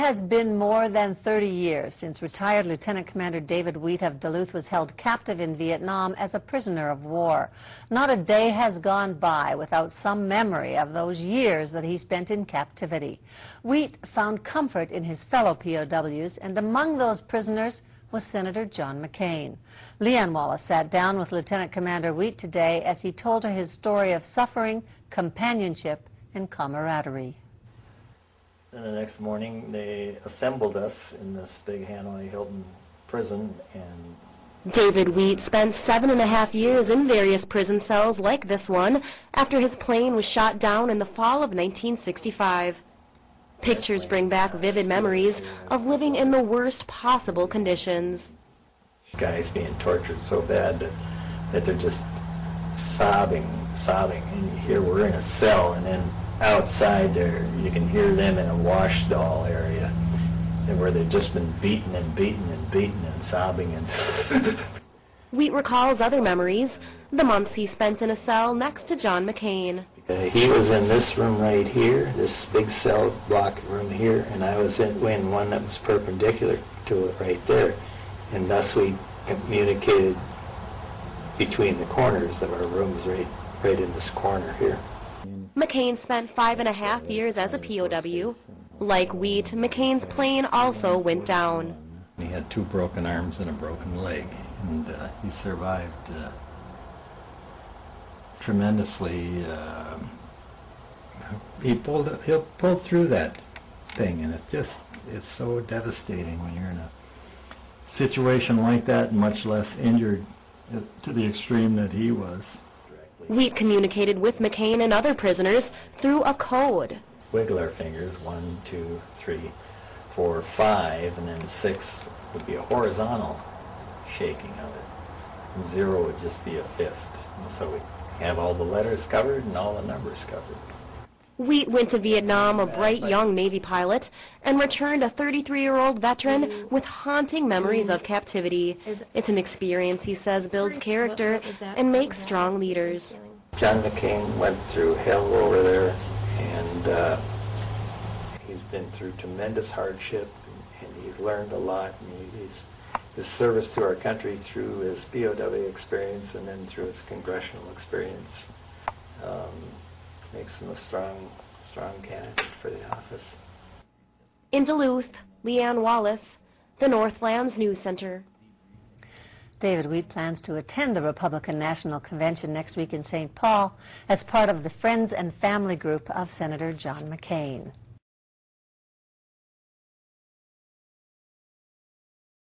has been more than 30 years since retired Lieutenant Commander David Wheat of Duluth was held captive in Vietnam as a prisoner of war. Not a day has gone by without some memory of those years that he spent in captivity. Wheat found comfort in his fellow POWs, and among those prisoners was Senator John McCain. Leanne Wallace sat down with Lieutenant Commander Wheat today as he told her his story of suffering, companionship, and camaraderie. And the next morning, they assembled us in this big Hanoi Hilton prison. And David Wheat spent 7.5 years in various prison cells like this one after his plane was shot down in the fall of 1965. Pictures bring back vivid memories of living in the worst possible conditions. Guys being tortured so bad that they're just sobbing. And here we're in a cell, and then outside there, you can hear them in a wash stall area where they've just been beaten and sobbing. And Wheat recalls other memories, the months he spent in a cell next to John McCain. He was in this room right here, this big cell block room here, and I was in one that was perpendicular to it right there. And thus we communicated between the corners of our rooms right in this corner here. McCain spent 5.5 years as a POW. Like Wheat, McCain's plane also went down. He had 2 broken arms and a broken leg, and he survived tremendously. He pulled through that thing, and it's so devastating when you're in a situation like that, much less injured to the extreme that he was. Wheat communicated with McCain and other prisoners through a code. Wiggle our fingers, 1, 2, 3, 4, 5, and then 6 would be a horizontal shaking of it. And 0 would just be a fist. And so we have all the letters covered and all the numbers covered. Wheat went to Vietnam a bright young Navy pilot and returned a 33-year-old veteran with haunting memories of captivity. It's an experience, he says, builds character and makes strong leaders. John McCain went through hell over there, and he's been through tremendous hardship, and he's learned a lot. And his service to our country through his POW experience and then through his congressional experience makes him a strong candidate for the office. In Duluth, Leanne Wallace, the Northlands News Center. David Wheat plans to attend the Republican National Convention next week in St. Paul as part of the Friends and Family Group of Senator John McCain.